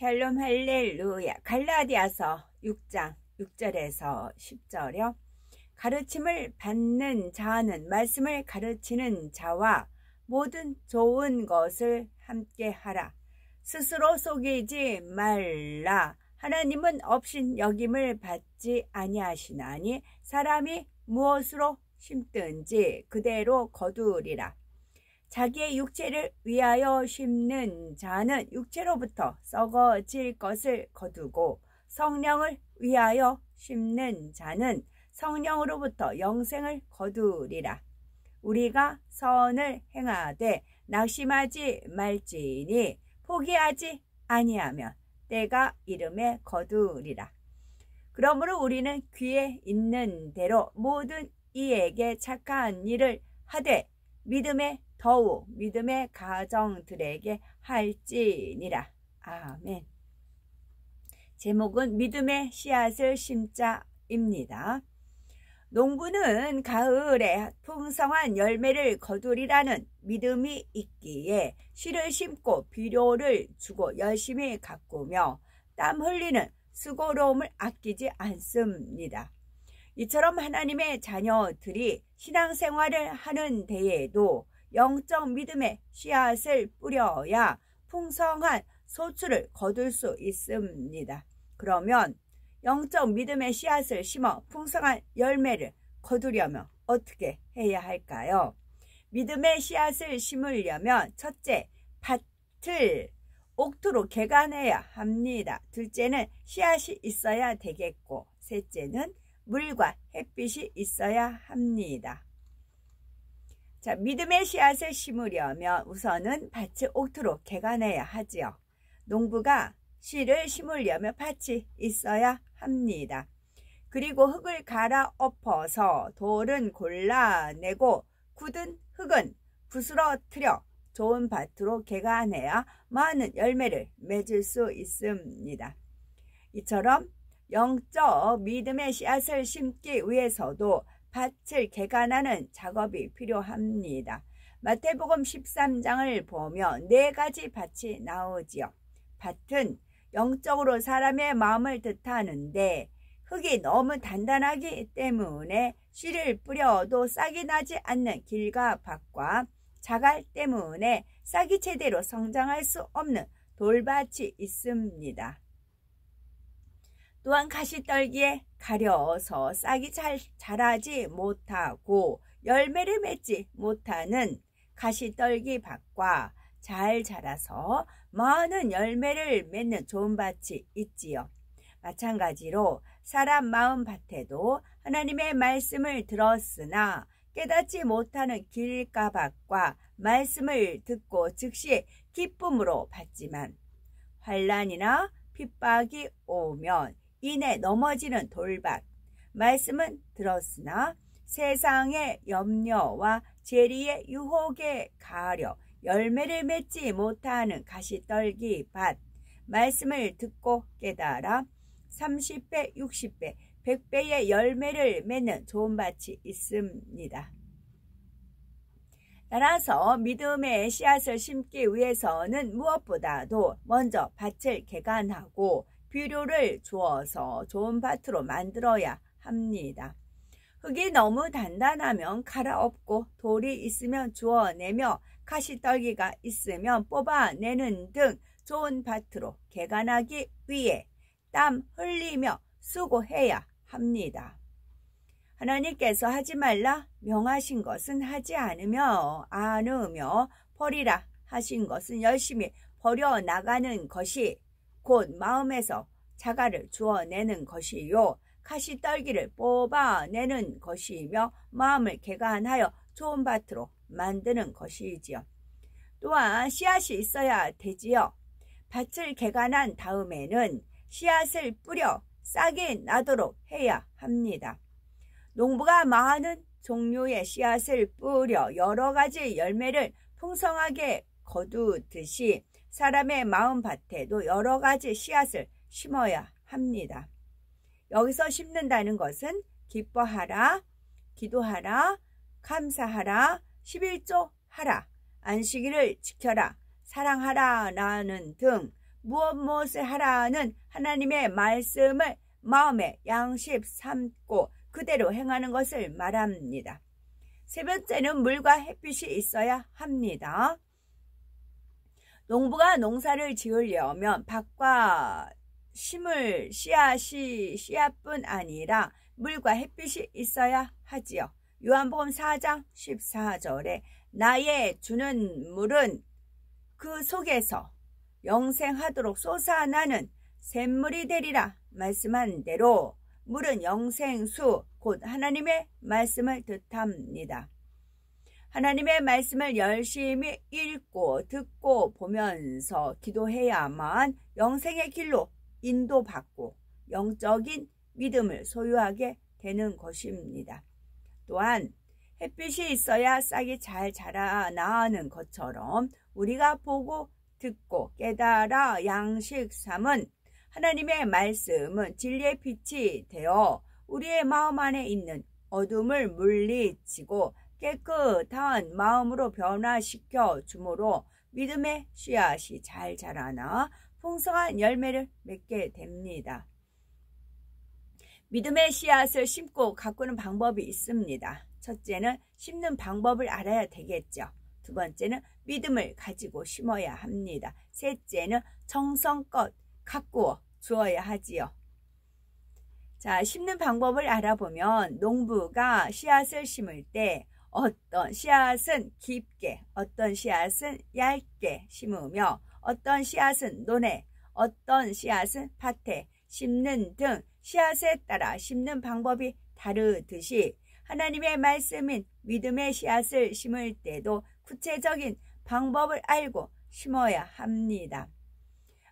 샬롬 할렐루야. 갈라디아서 6장 6절에서 10절이요. 가르침을 받는 자는 말씀을 가르치는 자와 모든 좋은 것을 함께 하라. 스스로 속이지 말라. 하나님은 업신 여김을 받지 아니하시나니 사람이 무엇으로 심든지 그대로 거두리라. 자기의 육체를 위하여 심는 자는 육체로부터 썩어질 것을 거두고 성령을 위하여 심는 자는 성령으로부터 영생을 거두리라. 우리가 선을 행하되 낙심하지 말지니 포기하지 아니하면 때가 이름에 거두리라. 그러므로 우리는 귀에 있는 대로 모든 이에게 착한 일을 하되 믿음의 더욱 믿음의 가정들에게 할지니라. 아멘. 제목은 믿음의 씨앗을 심자입니다. 농부는 가을에 풍성한 열매를 거두리라는 믿음이 있기에 씨를 심고 비료를 주고 열심히 가꾸며 땀 흘리는 수고로움을 아끼지 않습니다. 이처럼 하나님의 자녀들이 신앙생활을 하는 데에도 영적 믿음의 씨앗을 뿌려야 풍성한 소출을 거둘 수 있습니다. 그러면 영적 믿음의 씨앗을 심어 풍성한 열매를 거두려면 어떻게 해야 할까요? 믿음의 씨앗을 심으려면 첫째, 밭을 옥토로 개간해야 합니다. 둘째는 씨앗이 있어야 되겠고, 셋째는 물과 햇빛이 있어야 합니다. 자, 믿음의 씨앗을 심으려면 우선은 밭을 옥토로 개간해야 하지요. 농부가 씨를 심으려면 밭이 있어야 합니다. 그리고 흙을 갈아엎어서 돌은 골라내고 굳은 흙은 부스러뜨려 좋은 밭으로 개간해야 많은 열매를 맺을 수 있습니다. 이처럼 영적 믿음의 씨앗을 심기 위해서도 밭을 개간하는 작업이 필요합니다. 마태복음 13장을 보면 4가지 밭이 나오지요. 밭은 영적으로 사람의 마음을 뜻하는데 흙이 너무 단단하기 때문에 씨를 뿌려도 싹이 나지 않는 길과 밭과 자갈 때문에 싹이 제대로 성장할 수 없는 돌밭이 있습니다. 또한 가시떨기에 가려서 싹이 잘 자라지 못하고 열매를 맺지 못하는 가시떨기 밭과 잘 자라서 많은 열매를 맺는 좋은 밭이 있지요. 마찬가지로 사람 마음 밭에도 하나님의 말씀을 들었으나 깨닫지 못하는 길가밭과 말씀을 듣고 즉시 기쁨으로 받지만 환난이나 핍박이 오면 이내 넘어지는 돌밭, 말씀은 들었으나 세상의 염려와 재리의 유혹에 가려 열매를 맺지 못하는 가시떨기 밭, 말씀을 듣고 깨달아 30배, 60배, 100배의 열매를 맺는 좋은 밭이 있습니다. 따라서 믿음의 씨앗을 심기 위해서는 무엇보다도 먼저 밭을 개간하고 비료를 주어서 좋은 밭으로 만들어야 합니다. 흙이 너무 단단하면 갈아엎고 돌이 있으면 주워내며 가시떨기가 있으면 뽑아내는 등 좋은 밭으로 개간하기 위해 땀 흘리며 수고해야 합니다. 하나님께서 하지 말라 명하신 것은 하지 않으며 버리라 하신 것은 열심히 버려나가는 것이 곧 마음에서 자갈을 주워내는 것이요 가시떨기를 뽑아내는 것이며 마음을 개간하여 좋은 밭으로 만드는 것이지요. 또한 씨앗이 있어야 되지요. 밭을 개간한 다음에는 씨앗을 뿌려 싹이 나도록 해야 합니다. 농부가 많은 종류의 씨앗을 뿌려 여러 가지 열매를 풍성하게 거두듯이 사람의 마음밭에도 여러 가지 씨앗을 심어야 합니다. 여기서 심는다는 것은 기뻐하라, 기도하라, 감사하라, 11조 하라, 안식일을 지켜라, 사랑하라 라는 등 무엇을 하라는 하나님의 말씀을 마음에 양식 삼고 그대로 행하는 것을 말합니다. 세 번째는 물과 햇빛이 있어야 합니다. 농부가 농사를 지으려면 밭과 심을 씨앗뿐 아니라 물과 햇빛이 있어야 하지요. 요한복음 4장 14절에 나의 주는 물은 그 속에서 영생하도록 솟아나는 샘물이 되리라 말씀한 대로 물은 영생수 곧 하나님의 말씀을 뜻합니다. 하나님의 말씀을 열심히 읽고 듣고 보면서 기도해야만 영생의 길로 인도받고 영적인 믿음을 소유하게 되는 것입니다. 또한 햇빛이 있어야 싹이 잘 자라나는 것처럼 우리가 보고 듣고 깨달아 양식 삼은 하나님의 말씀은 진리의 빛이 되어 우리의 마음 안에 있는 어둠을 물리치고 깨끗한 마음으로 변화시켜 주므로 믿음의 씨앗이 잘 자라나 풍성한 열매를 맺게 됩니다. 믿음의 씨앗을 심고 가꾸는 방법이 있습니다. 첫째는 심는 방법을 알아야 되겠죠. 두 번째는 믿음을 가지고 심어야 합니다. 셋째는 정성껏 가꾸어 주어야 하지요. 자, 심는 방법을 알아보면 농부가 씨앗을 심을 때 어떤 씨앗은 깊게, 어떤 씨앗은 얇게 심으며 어떤 씨앗은 논에, 어떤 씨앗은 밭에 심는 등 씨앗에 따라 심는 방법이 다르듯이 하나님의 말씀인 믿음의 씨앗을 심을 때도 구체적인 방법을 알고 심어야 합니다.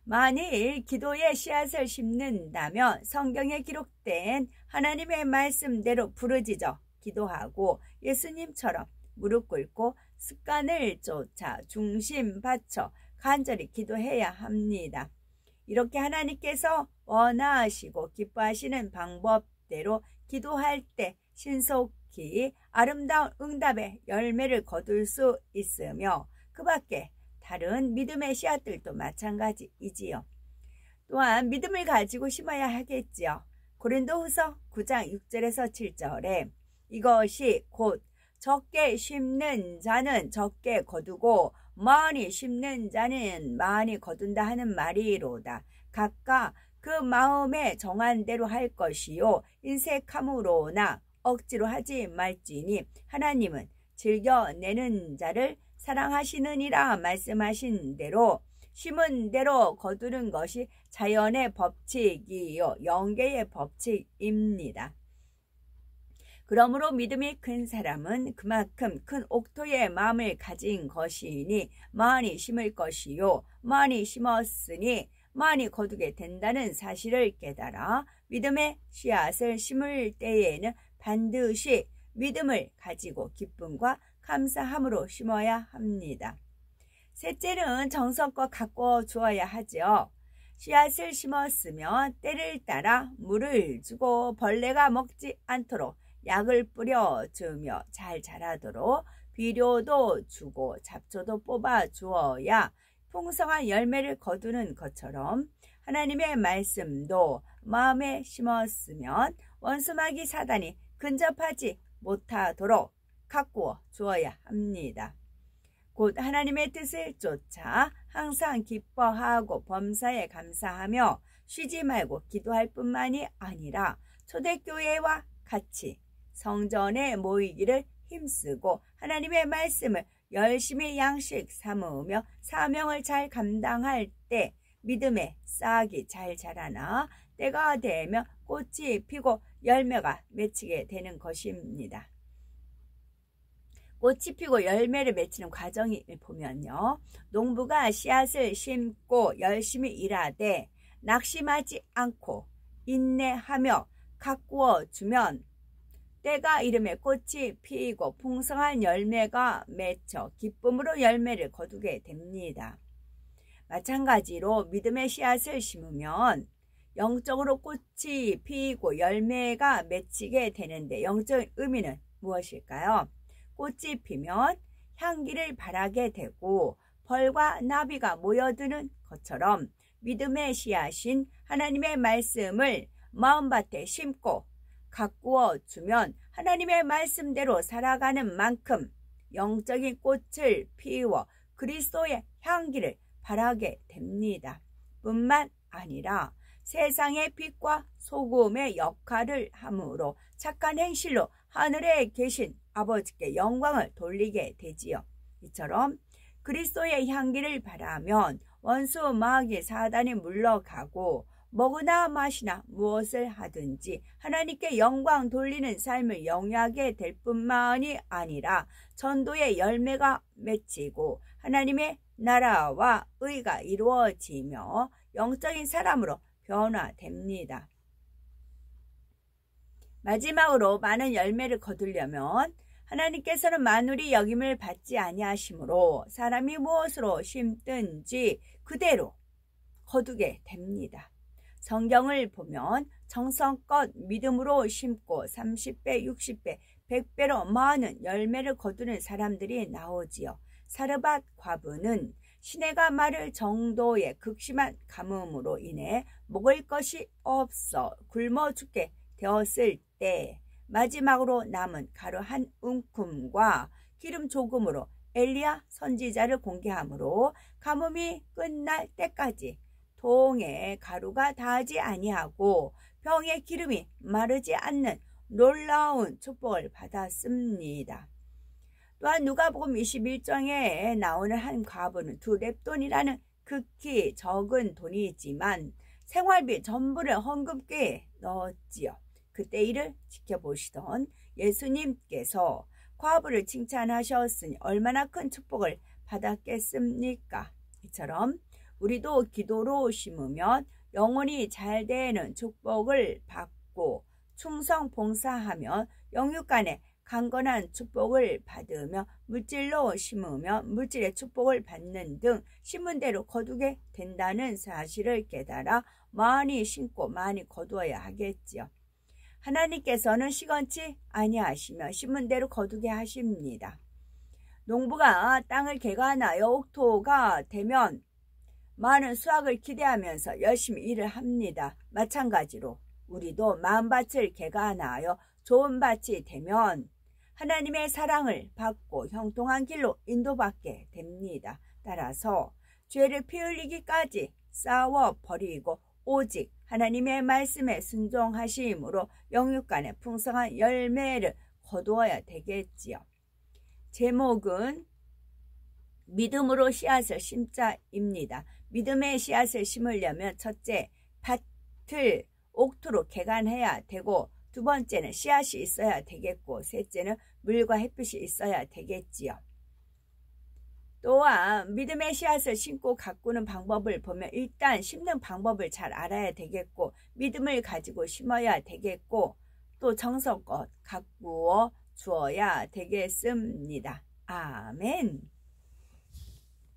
만일 기도의 씨앗을 심는다면 성경에 기록된 하나님의 말씀대로 부르짖어 기도하고 예수님처럼 무릎 꿇고 습관을 쫓아 중심 바쳐 간절히 기도해야 합니다. 이렇게 하나님께서 원하시고 기뻐하시는 방법대로 기도할 때 신속히 아름다운 응답의 열매를 거둘 수 있으며 그 밖에 다른 믿음의 씨앗들도 마찬가지이지요. 또한 믿음을 가지고 심어야 하겠지요. 고린도후서 9장 6절에서 7절에 이것이 곧 적게 심는 자는 적게 거두고 많이 심는 자는 많이 거둔다 하는 말이로다. 각각 그 마음에 정한 대로 할 것이요 인색함으로나 억지로 하지 말지니 하나님은 즐겨내는 자를 사랑하시느니라 말씀하신 대로 심은 대로 거두는 것이 자연의 법칙이요 영계의 법칙입니다. 그러므로 믿음이 큰 사람은 그만큼 큰 옥토의 마음을 가진 것이니 많이 심을 것이요 많이 심었으니 많이 거두게 된다는 사실을 깨달아 믿음의 씨앗을 심을 때에는 반드시 믿음을 가지고 기쁨과 감사함으로 심어야 합니다. 셋째는 정성껏 가꾸어 주어야 하죠. 씨앗을 심었으면 때를 따라 물을 주고 벌레가 먹지 않도록 약을 뿌려주며 잘 자라도록 비료도 주고 잡초도 뽑아 주어야 풍성한 열매를 거두는 것처럼 하나님의 말씀도 마음에 심었으면 원수마귀 사단이 근접하지 못하도록 가꾸어 주어야 합니다. 곧 하나님의 뜻을 쫓아 항상 기뻐하고 범사에 감사하며 쉬지 말고 기도할 뿐만이 아니라 초대교회와 같이 성전에 모이기를 힘쓰고 하나님의 말씀을 열심히 양식 삼으며 사명을 잘 감당할 때 믿음의 싹이 잘 자라나 때가 되면 꽃이 피고 열매가 맺히게 되는 것입니다. 꽃이 피고 열매를 맺히는 과정을 보면요. 농부가 씨앗을 심고 열심히 일하되 낙심하지 않고 인내하며 가꾸어 주면 때가 이름에 꽃이 피고 풍성한 열매가 맺혀 기쁨으로 열매를 거두게 됩니다. 마찬가지로 믿음의 씨앗을 심으면 영적으로 꽃이 피고 열매가 맺히게 되는데 영적인 의미는 무엇일까요? 꽃이 피면 향기를 발하게 되고 벌과 나비가 모여드는 것처럼 믿음의 씨앗인 하나님의 말씀을 마음밭에 심고 가꾸어 주면 하나님의 말씀대로 살아가는 만큼 영적인 꽃을 피워 그리스도의 향기를 발하게 됩니다. 뿐만 아니라 세상의 빛과 소금의 역할을 함으로 착한 행실로 하늘에 계신 아버지께 영광을 돌리게 되지요. 이처럼 그리스도의 향기를 바라면 원수 마귀 사단이 물러가고 먹으나 마시나 무엇을 하든지 하나님께 영광 돌리는 삶을 영위하게 될 뿐만이 아니라 전도의 열매가 맺히고 하나님의 나라와 의가 이루어지며 영적인 사람으로 변화됩니다. 마지막으로 많은 열매를 거두려면 하나님께서는 만물이 여김을 받지 아니하시므로 사람이 무엇으로 심든지 그대로 거두게 됩니다. 성경을 보면 정성껏 믿음으로 심고 30배, 60배, 100배로 많은 열매를 거두는 사람들이 나오지요. 사르밧 과부는 시내가 마를 정도의 극심한 가뭄으로 인해 먹을 것이 없어 굶어 죽게 되었을 때 마지막으로 남은 가루 한 움큼과 기름 조금으로 엘리야 선지자를 공개하므로 가뭄이 끝날 때까지 동에 가루가 닿지 아니하고 병에 기름이 마르지 않는 놀라운 축복을 받았습니다. 또한 누가복음 21장에 나오는 한 과부는 2렙돈이라는 극히 적은 돈이지만 생활비 전부를 헌금기에 넣었지요. 그때 이를 지켜보시던 예수님께서 과부를 칭찬하셨으니 얼마나 큰 축복을 받았겠습니까? 이처럼 우리도 기도로 심으면 영혼이 잘 되는 축복을 받고 충성 봉사하면 영육간에 강건한 축복을 받으며 물질로 심으면 물질의 축복을 받는 등 심은 대로 거두게 된다는 사실을 깨달아 많이 심고 많이 거두어야 하겠지요. 하나님께서는 시건치 아니하시며 심은 대로 거두게 하십니다. 농부가 땅을 개간하여 옥토가 되면 많은 수확을 기대하면서 열심히 일을 합니다. 마찬가지로 우리도 마음밭을 개간하여 좋은 밭이 되면 하나님의 사랑을 받고 형통한 길로 인도받게 됩니다. 따라서 죄를 피 흘리기까지 싸워버리고 오직 하나님의 말씀에 순종하심으로 영육간에 풍성한 열매를 거두어야 되겠지요. 제목은 믿음으로 씨앗을 심자입니다. 믿음의 씨앗을 심으려면 첫째, 밭을 옥토로 개간해야 되고 두 번째는 씨앗이 있어야 되겠고 셋째는 물과 햇빛이 있어야 되겠지요. 또한 믿음의 씨앗을 심고 가꾸는 방법을 보면 일단 심는 방법을 잘 알아야 되겠고 믿음을 가지고 심어야 되겠고 또 정성껏 가꾸어 주어야 되겠습니다. 아멘.